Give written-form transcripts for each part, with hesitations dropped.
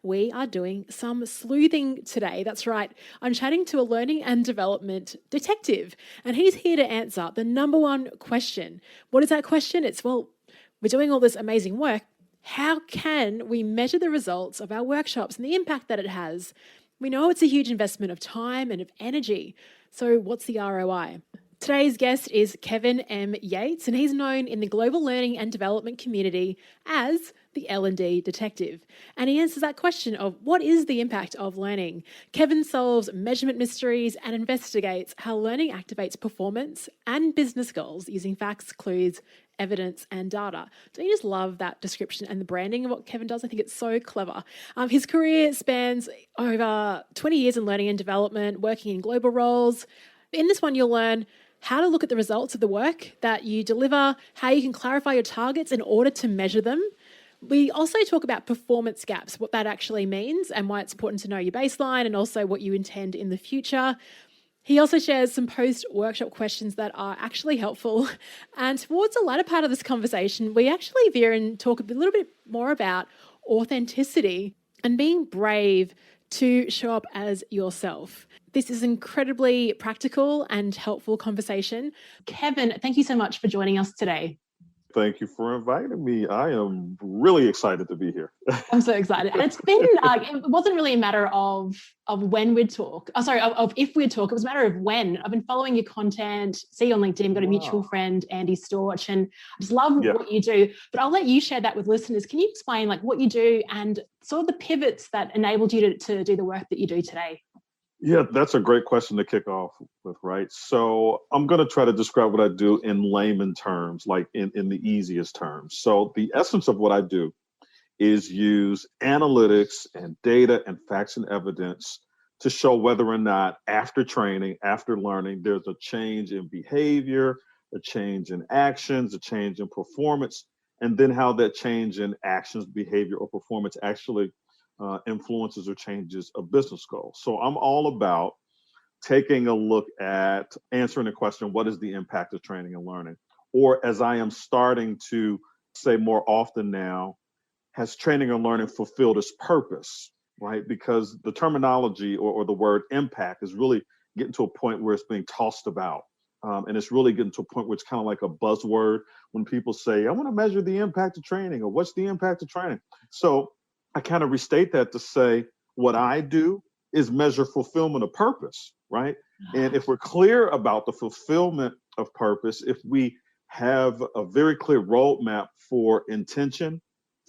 we are doing some sleuthing today. That's right. I'm chatting to a learning and development detective, and he's here to answer the number one question. What is that question? It's, well, we're doing all this amazing work. How can we measure the results of our workshops and the impact that it has? We know it's a huge investment of time and of energy. So what's the ROI? Today's guest is Kevin M. Yates, and he's known in the global learning and development community as the L&D detective. And he answers that question of what is the impact of learning? Kevin solves measurement mysteries and investigates how learning activates performance and business goals using facts, clues, evidence and data. Don't you just love that description and the branding of what Kevin does? I think it's so clever. His career spans over 20 years in learning and development, working in global roles. In this one, you'll learn how to look at the results of the work that you deliver, how you can clarify your targets in order to measure them. We also talk about performance gaps, what that actually means and why it's important to know your baseline and also what you intend in the future. He also shares some post-workshop questions that are actually helpful. And towards the latter part of this conversation, we actually veer and talk a little bit more about authenticity and being brave to show up as yourself. This is incredibly practical and helpful conversation. Kevin, thank you so much for joining us today. Thank you for inviting me. I am really excited to be here. I'm so excited. And it's been, it wasn't really a matter of when we'd talk. Of if we'd talk. It was a matter of when. I've been following your content, see you on LinkedIn, got a mutual friend, Andy Storch, and I just love what you do. But I'll let you share that with listeners. Can you explain what you do and sort of the pivots that enabled you to do the work that you do today? Yeah, that's a great question to kick off with, right? So I'm going to try to describe what I do in layman terms, like in the easiest terms. So the essence of what I do is use analytics and data and facts and evidence to show whether or not after training, after learning, there's a change in behavior, a change in actions, a change in performance, and then how that change in actions, behavior, or performance actually influences or changes a business goal. So I'm all about taking a look at answering the question, what is the impact of training and learning? Or as I am starting to say more often now, has training and learning fulfilled its purpose, right? Because the terminology or the word impact is really getting to a point where it's being tossed about. And it's really getting to a point where it's kind of like a buzzword when people say, I want to measure the impact of training, or what's the impact of training? So I kind of restate that to say what I do is measure fulfillment of purpose, right? And if we're clear about the fulfillment of purpose, if we have a very clear roadmap for intention,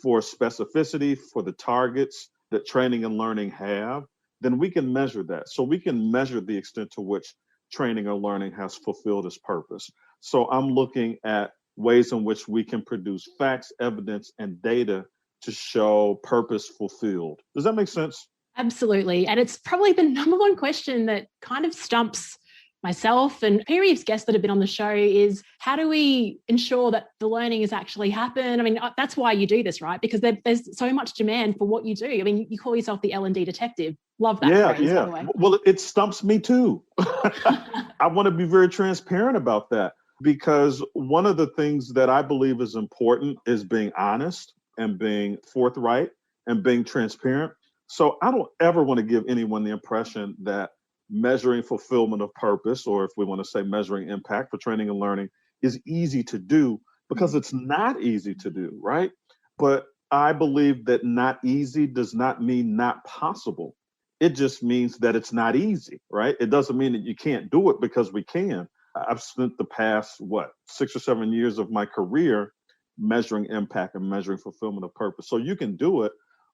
for specificity, for the targets that training and learning have, then we can measure that. So we can measure the extent to which training or learning has fulfilled its purpose. So I'm looking at ways in which we can produce facts, evidence, and data to show purpose fulfilled. Does that make sense? Absolutely. And it's probably the number one question that kind of stumps myself and previous guests that have been on the show is how do we ensure that the learning has actually happened? I mean, that's why you do this, right? Because there's so much demand for what you do. I mean, you call yourself the L&D detective. Love that phrase, by the way. Well, it stumps me too. I want to be very transparent about that because one of the things that I believe is important is being honest and being forthright and being transparent. So I don't ever want to give anyone the impression that measuring fulfillment of purpose, or if we want to say measuring impact for training and learning, is easy to do, because it's not easy to do, right? But I believe that not easy does not mean not possible. It just means that it's not easy, right? It doesn't mean that you can't do it, because we can. I've spent the past, 6 or 7 years of my career measuring impact and measuring fulfillment of purpose. So you can do it,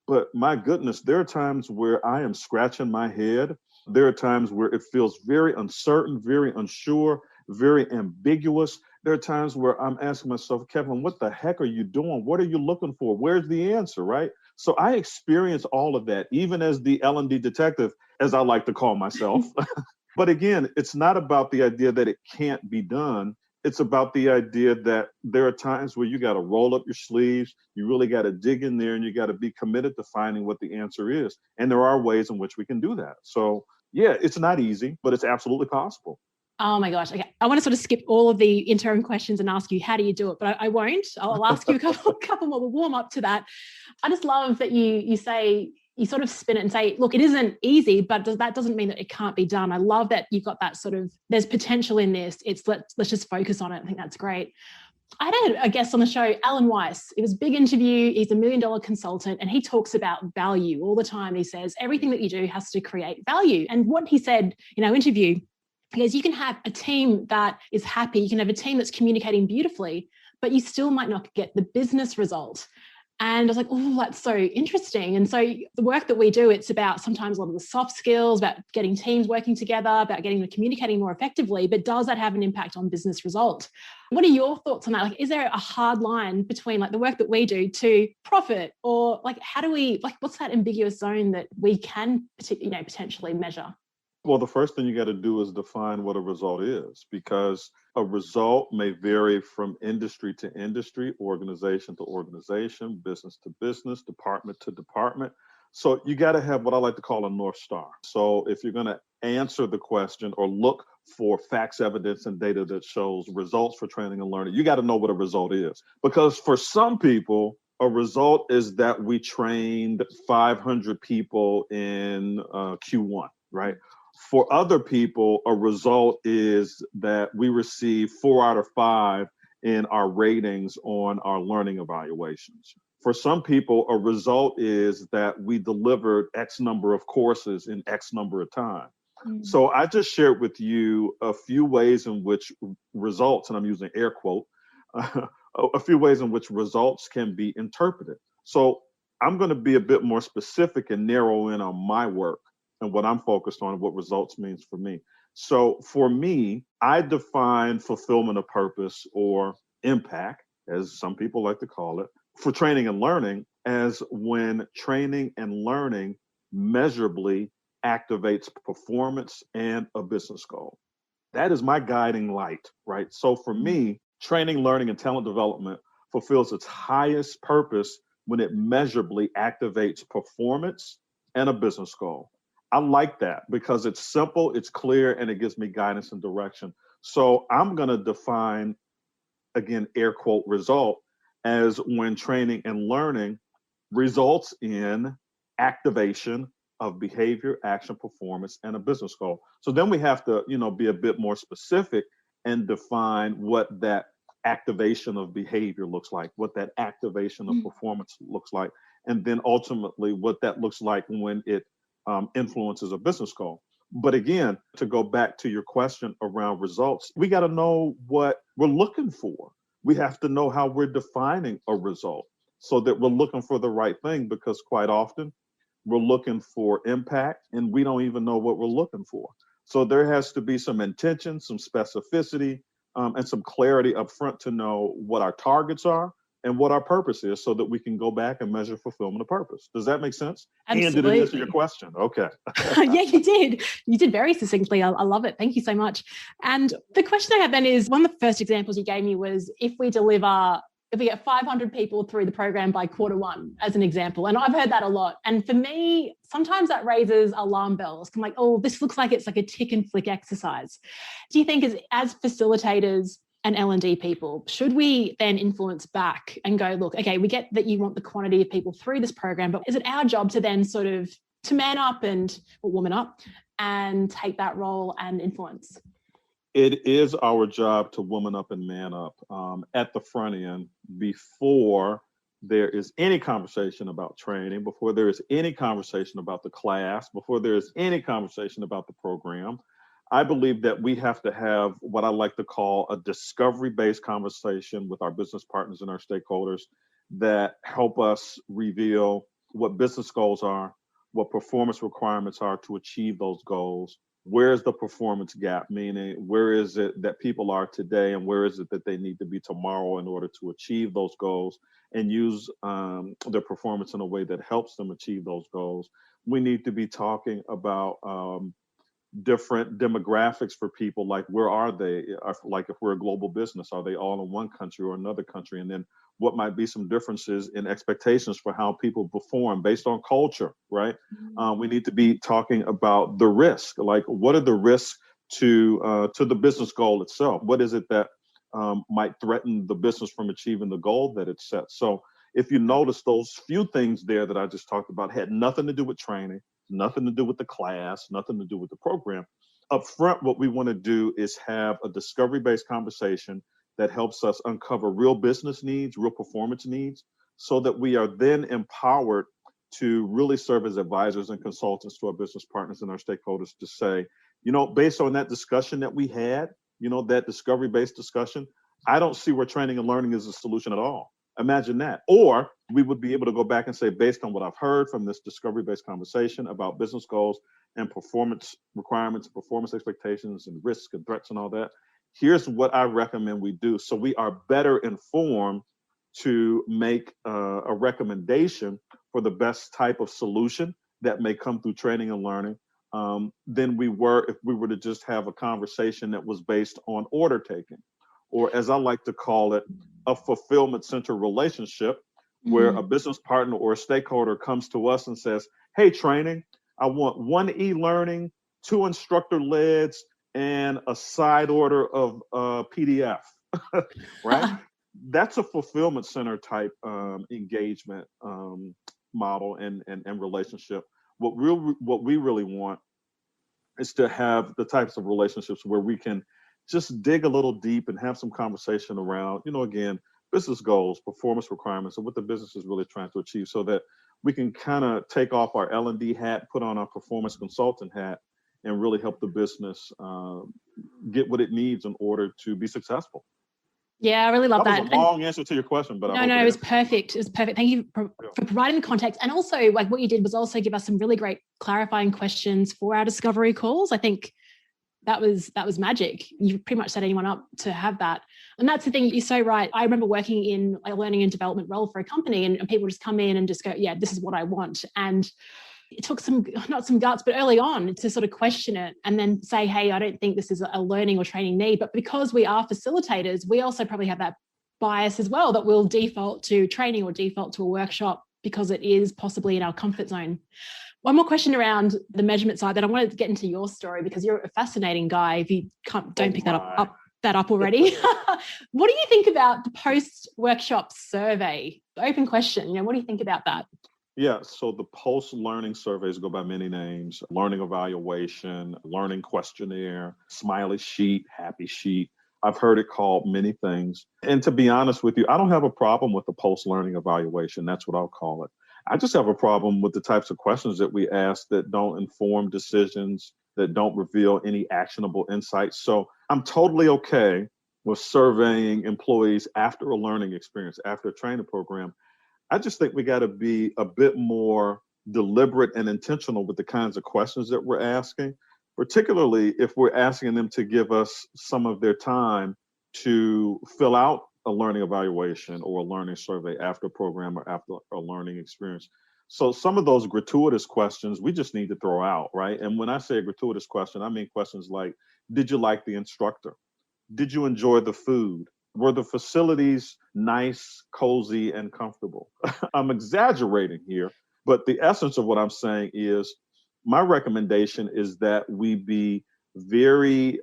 but my goodness, there are times where I am scratching my head. There are times where it feels very uncertain, very unsure, very ambiguous. There are times where I'm asking myself, Kevin, what the heck are you doing? What are you looking for? Where's the answer, right? So I experience all of that, even as the L&D detective, as I like to call myself. But again, it's not about the idea that it can't be done. It's about the idea that there are times where you got to roll up your sleeves, you really got to dig in there, and you got to be committed to finding what the answer is. And there are ways in which we can do that. So yeah, it's not easy, but it's absolutely possible. Oh my gosh. Okay. I want to sort of skip all of the interim questions and ask you, how do you do it? But I won't. I'll ask you a couple more. We'll warm up to that. I just love that you say you sort of spin it and say, look, it isn't easy, but that doesn't mean that it can't be done. I love that you've got that sort of, there's potential in this. It's let's just focus on it. I think that's great. I had a guest on the show, Alan Weiss. It was a big interview. He's $1 million consultant, and he talks about value all the time. He says everything that you do has to create value. And what he said in our interview is you can have a team that is happy. You can have a team that's communicating beautifully, but you still might not get the business result. And I was like, oh, that's so interesting. And so the work that we do, it's about sometimes a lot of the soft skills, about getting teams working together, about getting them communicating more effectively. But does that have an impact on business result? What are your thoughts on that? Like, is there a hard line between like the work that we do to profit, or like how do we, like, what's that ambiguous zone that we can, potentially measure? Well, the first thing you got to do is define what a result is, because a result may vary from industry to industry, organization to organization, business to business, department to department. So you got to have what I like to call a North Star. So if you're going to answer the question or look for facts, evidence, and data that shows results for training and learning, you got to know what a result is. Because for some people, a result is that we trained 500 people in Q1, right? For other people, a result is that we receive 4 out of 5 in our ratings on our learning evaluations. For some people, a result is that we delivered X number of courses in X number of time. Mm-hmm. So I just shared with you a few ways in which results, and I'm using air quote, a few ways in which results can be interpreted. So I'm going to be a bit more specific and narrow in on my work and what I'm focused on, what results means for me. So for me, I define fulfillment of purpose, or impact, as some people like to call it, for training and learning, as when training and learning measurably activates performance and a business goal. That is my guiding light, right? So for me, training, learning, and talent development fulfills its highest purpose when it measurably activates performance and a business goal. I like that because it's simple, it's clear, and it gives me guidance and direction. So I'm going to define, again, air quote, result as when training and learning results in activation of behavior, action, performance, and a business goal. So then we have to, be a bit more specific and define what that activation of behavior looks like, what that activation of performance looks like, and then ultimately what that looks like when it influences a business goal. But again, to go back to your question around results, we got to know what we're looking for. We have to know how we're defining a result so that we're looking for the right thing, because quite often we're looking for impact and we don't even know what we're looking for. So there has to be some intention, some specificity, and some clarity up front to know what our targets are and what our purpose is, so that we can go back and measure fulfillment of purpose. Does that make sense? Absolutely. And did it answer your question? Okay. Yeah, you did. You did very succinctly. I love it. Thank you so much. And the question I have then is, one of the first examples you gave me was if we get 500 people through the program by Q1, as an example. And I've heard that a lot. And for me, sometimes that raises alarm bells. I'm like, oh, this looks like it's like a tick and flick exercise. Do you think as facilitators and L&D people, should we then influence back and go, look, okay, we get that you want the quantity of people through this program, but is it our job to then sort of to man up or woman up and take that role and influence? It is our job to woman up and man up at the front end before there is any conversation about training, before there is any conversation about the class, before there is any conversation about the program. I believe that we have to have what I like to call a discovery-based conversation with our business partners and our stakeholders that help us reveal what business goals are, what performance requirements are to achieve those goals. Where is the performance gap? Meaning, where is it that people are today and where is it that they need to be tomorrow in order to achieve those goals, and use their performance in a way that helps them achieve those goals. We need to be talking about different demographics for people, like where are they? Like if we're a global business, are they all in one country or another country? And then what might be some differences in expectations for how people perform based on culture, right? We need to be talking about the risk, like what are the risks to the business goal itself? What is it that might threaten the business from achieving the goal that it sets? So if you notice, those few things there that I just talked about had nothing to do with training, nothing to do with the class, nothing to do with the program. Up front, what we want to do is have a discovery-based conversation that helps us uncover real business needs, real performance needs, so that we are then empowered to really serve as advisors and consultants to our business partners and our stakeholders to say, based on that discussion that we had, that discovery-based discussion, I don't see where training and learning is a solution at all. Imagine that. Or we would be able to go back and say, based on what I've heard from this discovery-based conversation about business goals and performance requirements, performance expectations and risks and threats and all that, here's what I recommend we do. So we are better informed to make a recommendation for the best type of solution that may come through training and learning than we were if we were to just have a conversation that was based on order taking, or as I like to call it, a fulfillment center relationship where a business partner or a stakeholder comes to us and says, hey, training, I want 1 e-learning, 2 instructor-leds, and a side order of PDF, right? That's a fulfillment center type engagement model and relationship. What we really want is to have the types of relationships where we can just dig a little deep and have some conversation around, again, business goals, performance requirements, and what the business is really trying to achieve, so that we can kind of take off our L&D hat, put on our performance consultant hat, and really help the business get what it needs in order to be successful. Yeah, I really love that. That was a long answer to your question, but no, it was perfect. It was perfect. Thank you for providing the context. And also, like, what you did was also give us some really great clarifying questions for our discovery calls. I think that was magic. You pretty much set anyone up to have that. And that's the thing, you're so right. I remember working in a learning and development role for a company, and people just come in and just go, yeah, this is what I want. And it took not some guts, but early on to sort of question it and then say, hey, I don't think this is a learning or training need. But because we are facilitators, we also probably have that bias as well, that we'll default to training or default to a workshop because it is possibly in our comfort zone. One more question around the measurement side that I wanted to get into your story, because you're a fascinating guy. If you don't pick that up already. What do you think about the post-workshop survey? Open question. What do you think about that? Yeah, so the post-learning surveys go by many names: learning evaluation, learning questionnaire, smiley sheet, happy sheet. I've heard it called many things. And to be honest with you, I don't have a problem with the post-learning evaluation. That's what I'll call it. I just have a problem with the types of questions that we ask that don't inform decisions, that don't reveal any actionable insights. So I'm totally okay with surveying employees after a learning experience, after a training program. I just think we got to be a bit more deliberate and intentional with the kinds of questions that we're asking, particularly if we're asking them to give us some of their time to fill out a learning evaluation or a learning survey after a program or after a learning experience. So some of those gratuitous questions we just need to throw out, right? And when I say a gratuitous question, I mean questions like, did you like the instructor? Did you enjoy the food? Were the facilities nice, cozy, and comfortable? I'm exaggerating here, but the essence of what I'm saying is my recommendation is that we be very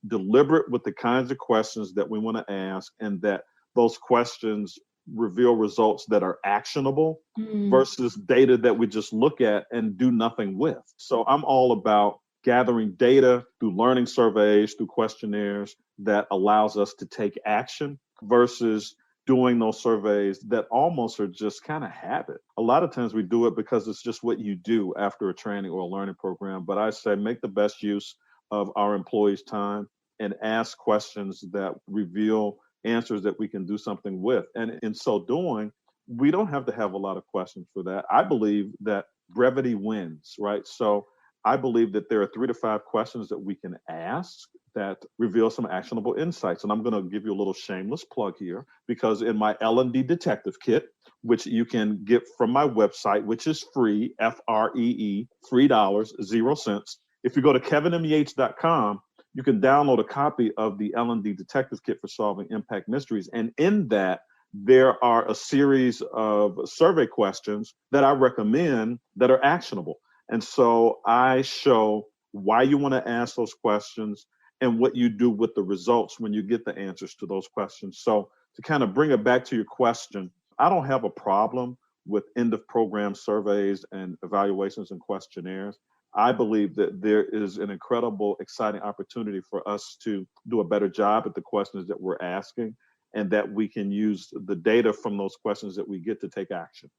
deliberate with the kinds of questions that we want to ask, and that those questions reveal results that are actionable versus data that we just look at and do nothing with. So I'm all about gathering data through learning surveys, through questionnaires that allows us to take action versus doing those surveys that almost are just kind of habit. A lot of times we do it because it's just what you do after a training or a learning program. But I say make the best use of our employees' time and ask questions that reveal answers that we can do something with. And in so doing, we don't have to have a lot of questions for that. I believe that brevity wins, right? So I believe that there are 3 to 5 questions that we can ask that reveal some actionable insights. And I'm going to give you a little shameless plug here, because in my L&D detective kit, which you can get from my website, which is free, FREE, $3, 0 cents. If you go to kevinmyates.com, you can download a copy of the L&D detective kit for solving impact mysteries. And in that, there are a series of survey questions that I recommend that are actionable. And so I show why you want to ask those questions and what you do with the results when you get the answers to those questions. So to kind of bring it back to your question, I don't have a problem with end of program surveys and evaluations and questionnaires. I believe that there is an incredible, exciting opportunity for us to do a better job at the questions that we're asking, and that we can use the data from those questions that we get to take action.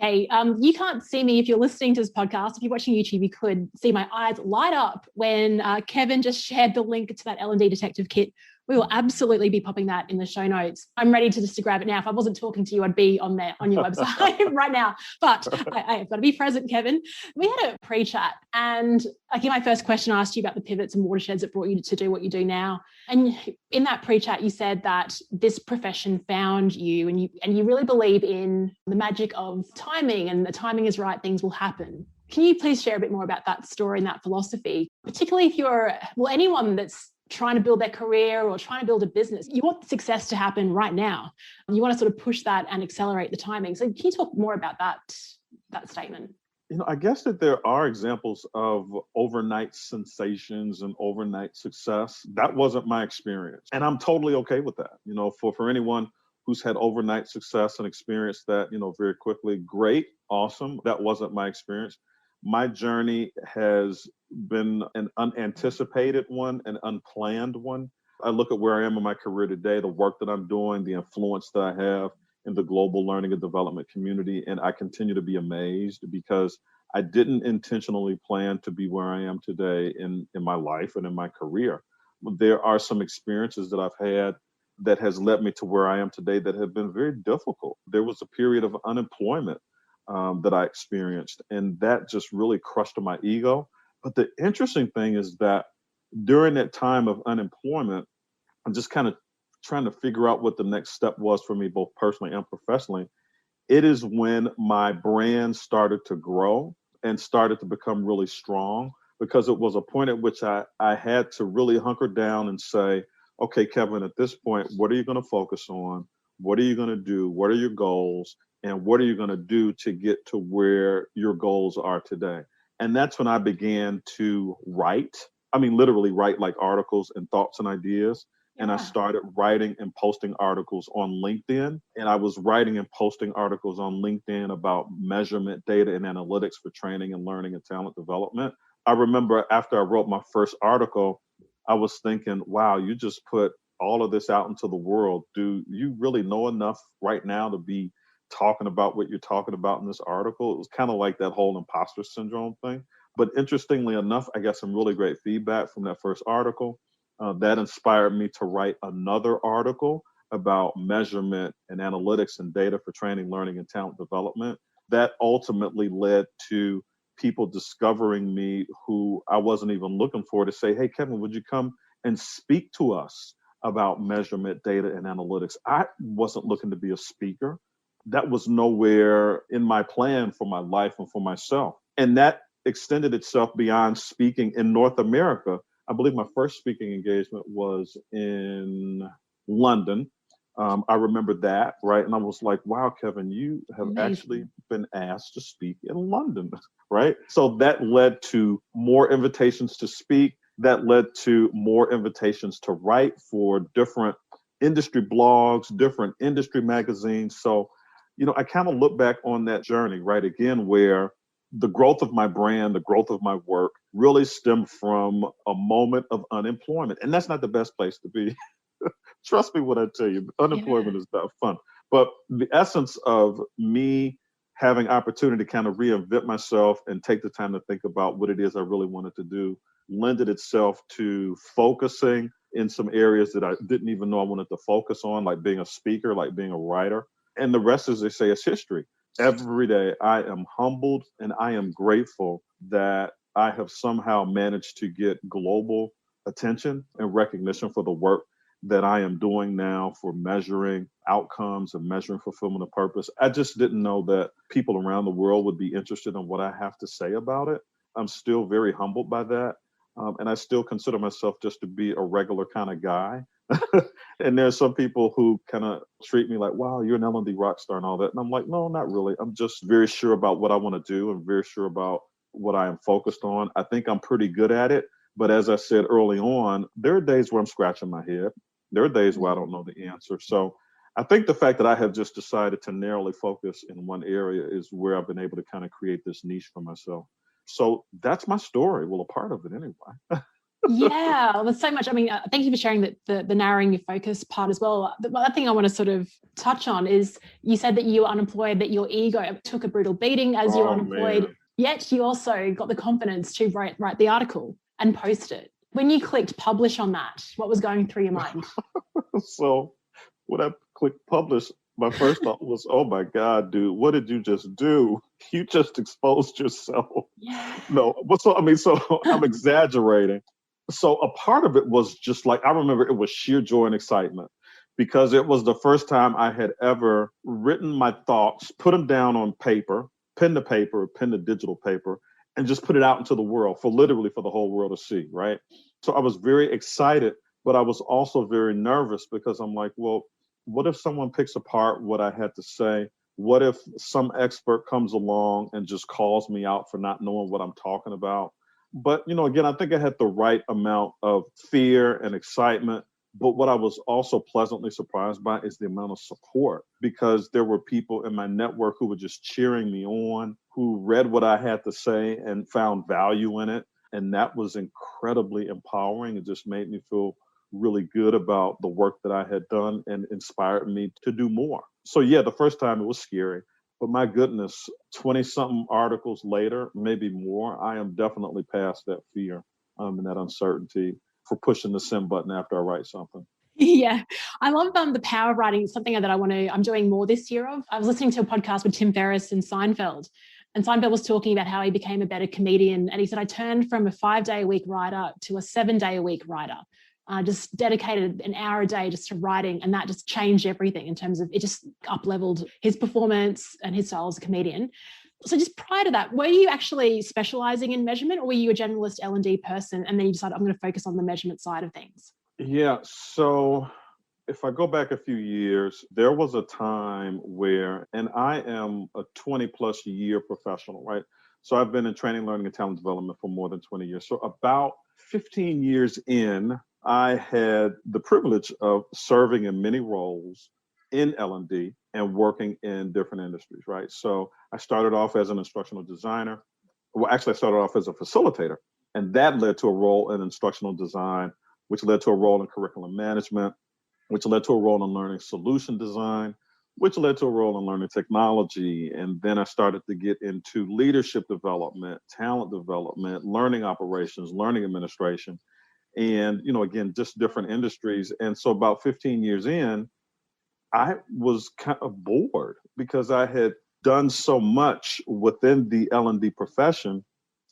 Okay, you can't see me if you're listening to this podcast. If you're watching YouTube, you could see my eyes light up when Kevin just shared the link to that L&D detective kit. We will absolutely be popping that in the show notes. I'm ready to grab it now. If I wasn't talking to you, I'd be on your website right now. But I've got to be present, Kevin. We had a pre-chat, and I think my first question asked you about the pivots and watersheds that brought you to do what you do now. And in that pre-chat, you said that this profession found you, and you really believe in the magic of timing, and the timing is right, things will happen. Can you please share a bit more about that story and that philosophy, particularly if you're, anyone that's trying to build their career or trying to build a business? You want success to happen right now. You want to sort of push that and accelerate the timing. So can you talk more about that statement? I guess that there are examples of overnight sensations and overnight success. That wasn't my experience. And I'm totally okay with that. For anyone who's had overnight success and experienced that, very quickly, great, awesome. That wasn't my experience. My journey has been an unanticipated one, an unplanned one. I look at where I am in my career today, the work that I'm doing, the influence that I have in the global learning and development community, and I continue to be amazed because I didn't intentionally plan to be where I am today in my life and in my career. There are some experiences that I've had that has led me to where I am today that have been very difficult. There was a period of unemployment that I experienced, and that just really crushed my ego. But the interesting thing is that during that time of unemployment, I'm just kind of trying to figure out what the next step was for me, both personally and professionally. It is when my brand started to grow and started to become really strong, because it was a point at which I had to really hunker down and say, okay, Kevin, at this point, what are you going to focus on? What are you going to do? What are your goals? And what are you going to do to get to where your goals are today? And that's when I began to write. I mean, literally write like articles and thoughts and ideas. Yeah. And I started writing and posting articles on LinkedIn. And I was writing and posting articles on LinkedIn about measurement, data, and analytics for training and learning and talent development. I remember after I wrote my first article, I was thinking, wow, you just put all of this out into the world. Do you really know enough right now to be talking about what you're talking about in this article? It was kind of like that whole imposter syndrome thing. But interestingly enough, I got some really great feedback from that first article. That inspired me to write another article about measurement and analytics and data for training, learning, and talent development. That ultimately led to people discovering me who I wasn't even looking for, to say, hey, Kevin, would you come and speak to us about measurement, data, and analytics? I wasn't looking to be a speaker. That was nowhere in my plan for my life and for myself. And that extended itself beyond speaking in North America. I believe my first speaking engagement was in London. I remember that, right? And I was like, wow, Kevin, you have actually been asked to speak in London, right? So that led to more invitations to speak. That led to more invitations to write for different industry blogs, different industry magazines. So, I kind of look back on that journey, right? Again, where the growth of my brand, the growth of my work really stemmed from a moment of unemployment. And that's not the best place to be. Trust me when I tell you, unemployment is not fun. But the essence of me having opportunity to kind of reinvent myself and take the time to think about what it is I really wanted to do lended itself to focusing in some areas that I didn't even know I wanted to focus on, like being a speaker, like being a writer. And the rest, as they say, is history. Every day I am humbled and I am grateful that I have somehow managed to get global attention and recognition for the work that I am doing now for measuring outcomes and measuring fulfillment of purpose. I just didn't know that people around the world would be interested in what I have to say about it. I'm still very humbled by that. And I still consider myself just to be a regular kind of guy. And there's some people who kind of treat me like, wow, you're an L&D rock star and all that. And I'm like, no, not really. I'm just very sure about what I want to do and very sure about what I am focused on. I think I'm pretty good at it. But as I said early on, there are days where I'm scratching my head. There are days where I don't know the answer. So I think the fact that I have just decided to narrowly focus in one area is where I've been able to kind of create this niche for myself. So that's my story. Well, a part of it anyway. Yeah, well, there's so much. I mean, thank you for sharing the narrowing your focus part as well. The other thing I want to sort of touch on is you said that you were unemployed, that your ego took a brutal beating as you were unemployed, Man. yet you also got the confidence to write the article and post it. When you clicked publish on that, what was going through your mind? So when I clicked publish, my first thought was, oh my God, dude, what did you just do? You just exposed yourself. Yeah. No, but so I'm exaggerating. So a part of it was just like, I remember it was sheer joy and excitement because it was the first time I had ever written my thoughts, put them down on paper, pen to digital paper, and just put it out into the world for literally for the whole world to see, right? So I was very excited, but I was also very nervous because I'm like, well, what if someone picks apart what I had to say? What if some expert comes along and just calls me out for not knowing what I'm talking about? But, again, I think I had the right amount of fear and excitement. But what I was also pleasantly surprised by is the amount of support, because there were people in my network who were just cheering me on, who read what I had to say and found value in it. And that was incredibly empowering. It just made me feel really good about the work that I had done and inspired me to do more. So yeah, the first time it was scary, but my goodness, 20 something articles later, maybe more, I am definitely past that fear and that uncertainty for pushing the send button after I write something. Yeah, I love the power of writing. It's something that I'm doing more this year of. I was listening to a podcast with Tim Ferriss and Seinfeld was talking about how he became a better comedian. And he said, I turned from a 5-day-a-week writer to a 7-day-a-week writer. Just dedicated an hour a day just to writing, and that just changed everything in terms of it just up-leveled his performance and his style as a comedian. So just prior to that, were you actually specializing in measurement, or were you a generalist L&D person and then you decided I'm going to focus on the measurement side of things? Yeah, so if I go back a few years, there was a time where, and I am a 20 plus year professional, right? So I've been in training, learning, and talent development for more than 20 years. So about 15 years in, I had the privilege of serving in many roles in L&D and working in different industries, right? So I started off as an instructional designer. Well, actually, I started off as a facilitator, and that led to a role in instructional design, which led to a role in curriculum management, which led to a role in learning solution design, which led to a role in learning technology. And then I started to get into leadership development, talent development, learning operations, learning administration, and, again, just different industries. And so about 15 years in, I was kind of bored because I had done so much within the L&D profession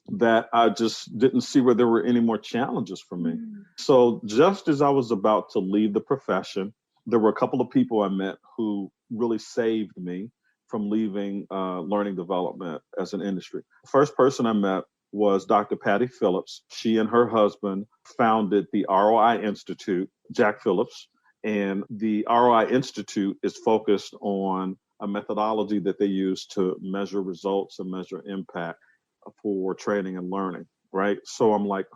that I just didn't see where there were any more challenges for me. So just as I was about to leave the profession, there were a couple of people I met who really saved me from leaving learning development as an industry. The first person I met was Dr. Patty Phillips. She and her husband founded the ROI Institute, Jack Phillips, and the ROI Institute is focused on a methodology that they use to measure results and measure impact for training and learning, right? So I'm like,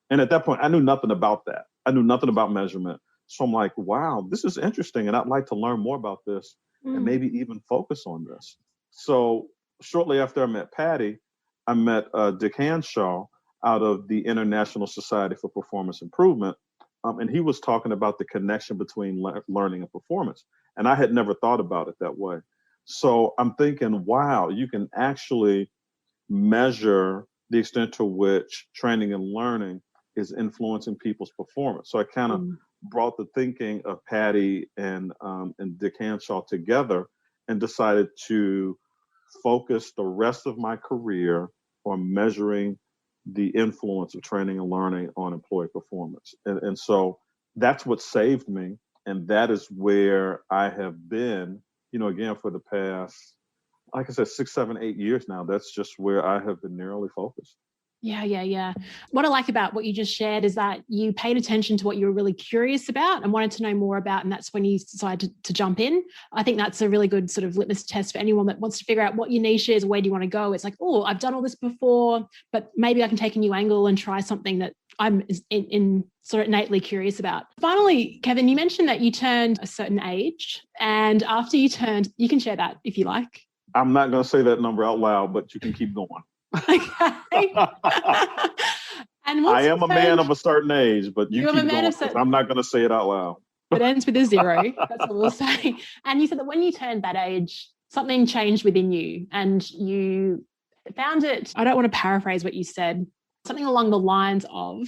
And at that point, I knew nothing about that. I knew nothing about measurement. So I'm like, wow, this is interesting. And I'd like to learn more about this and maybe even focus on this. So shortly after I met Patty, I met Dick Hanshaw out of the International Society for Performance Improvement. And he was talking about the connection between learning and performance. And I had never thought about it that way. So I'm thinking, wow, you can actually measure the extent to which training and learning is influencing people's performance. So I kind of brought the thinking of Patty and Dick Hanshaw together and decided to focus the rest of my career on measuring the influence of training and learning on employee performance. And so that's what saved me. And that is where I have been, again, for the past, like I said, 6, 7, 8 years now. That's just where I have been narrowly focused. Yeah. What I like about what you just shared is that you paid attention to what you were really curious about and wanted to know more about, and that's when you decided to jump in. I think that's a really good sort of litmus test for anyone that wants to figure out what your niche is, where do you want to go. It's like, oh, I've done all this before, but maybe I can take a new angle and try something that I'm in sort of innately curious about. Finally, Kevin, you mentioned that you turned a certain age, and after you turned, you can share that if you like. I'm not going to say that number out loud, but you can keep going. Okay. And I am a man of a certain age, but you keep going. I'm not going to say it out loud. It ends with a 0. That's what we'll say. And you said that when you turned that age, something changed within you, and you found it, I don't want to paraphrase what you said, something along the lines of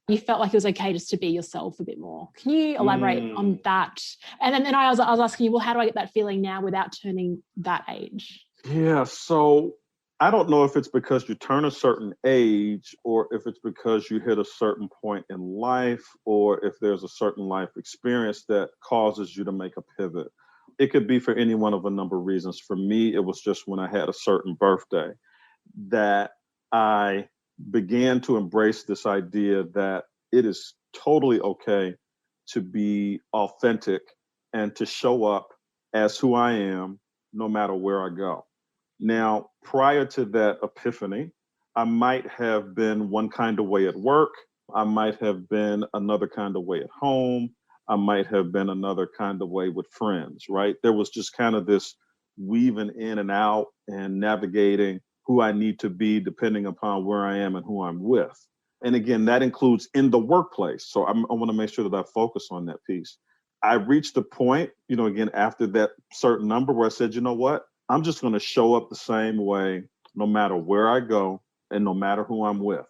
you felt like it was okay just to be yourself a bit more. Can you elaborate on that? And then I was asking you, well, how do I get that feeling now without turning that age? Yeah, so I don't know if it's because you turn a certain age, or if it's because you hit a certain point in life, or if there's a certain life experience that causes you to make a pivot. It could be for any one of a number of reasons. For me, it was just when I had a certain birthday that I began to embrace this idea that it is totally okay to be authentic and to show up as who I am, no matter where I go. Now, prior to that epiphany, I might have been one kind of way at work. I might have been another kind of way at home. I might have been another kind of way with friends, right? There was just kind of this weaving in and out and navigating who I need to be depending upon where I am and who I'm with. And again, that includes in the workplace. So I want to make sure that I focus on that piece. I reached a point, again, after that certain number where I said, you know what? I'm just going to show up the same way, no matter where I go and no matter who I'm with.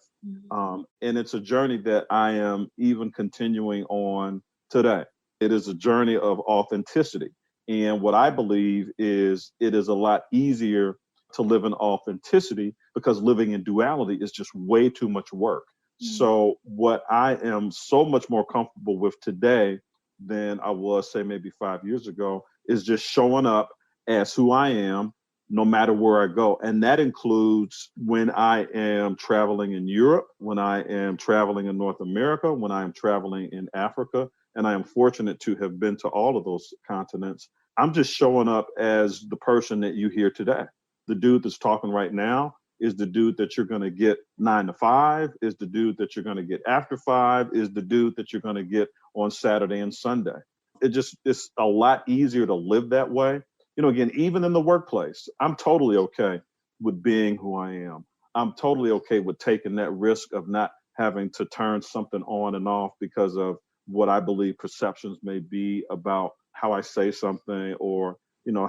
And it's a journey that I am even continuing on today. It is a journey of authenticity. And what I believe is it is a lot easier to live in authenticity because living in duality is just way too much work. So what I am so much more comfortable with today than I was, say, maybe 5 years ago, is just showing up as who I am, no matter where I go. And that includes when I am traveling in Europe, when I am traveling in North America, when I am traveling in Africa. And I am fortunate to have been to all of those continents. I'm just showing up as the person that you hear today. The dude that's talking right now is the dude that you're going to get 9 to 5, is the dude that you're going to get after 5, is the dude that you're going to get on Saturday and Sunday. It's a lot easier to live that way. Again, even in the workplace, I'm totally okay with being who I am. I'm totally okay with taking that risk of not having to turn something on and off because of what I believe perceptions may be about how I say something or,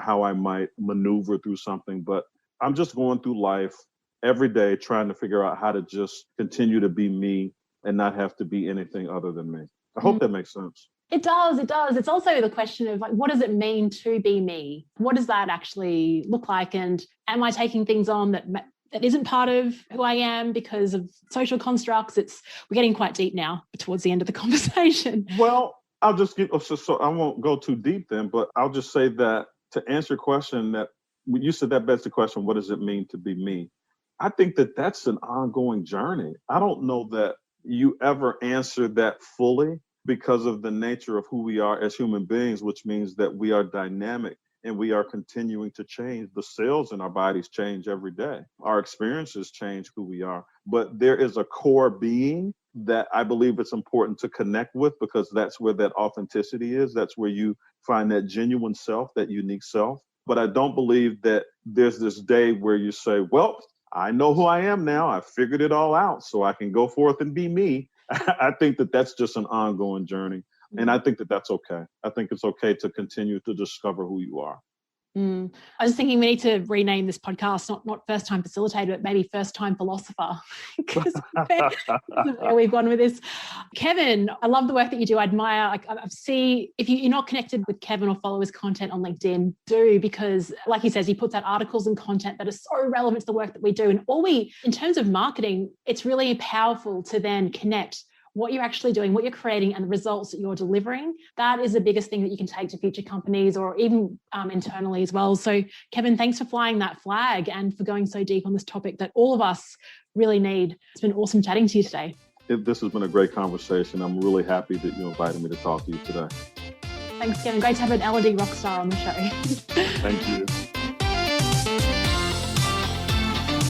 how I might maneuver through something. But I'm just going through life every day trying to figure out how to just continue to be me and not have to be anything other than me. I hope that makes sense. It does. It's also the question of what does it mean to be me? What does that actually look like? And am I taking things on that isn't part of who I am because of social constructs? We're getting quite deep now towards the end of the conversation. Well, I'll just so I won't go too deep then, but I'll just say that to answer your question, that you said that begs the question, what does it mean to be me? I think that that's an ongoing journey. I don't know that you ever answer that fully because of the nature of who we are as human beings, which means that we are dynamic and we are continuing to change. The cells in our bodies change every day. Our experiences change who we are. But there is a core being that I believe it's important to connect with because that's where that authenticity is. That's where you find that genuine self, that unique self. But I don't believe that there's this day where you say, well, I know who I am now. I figured it all out, so I can go forth and be me. I think that that's just an ongoing journey. And I think that that's okay. I think it's okay to continue to discover who you are. I was thinking we need to rename this podcast, not first time facilitator, but maybe first time philosopher. Because where we've gone with this. Kevin, I love the work that you do. I admire, I see, if you're not connected with Kevin or follow his content on LinkedIn, do, because like he says, he puts out articles and content that are so relevant to the work that we do. And in terms of marketing, it's really powerful to then connect what you're actually doing, what you're creating, and the results that you're delivering. That is the biggest thing that you can take to future companies or even internally as well. So Kevin, thanks for flying that flag and for going so deep on this topic that all of us really need. It's been awesome chatting to you today. This has been a great conversation. I'm really happy that you invited me to talk to you today. Thanks, Kevin. Great to have an L&D rock star on the show. Thank you.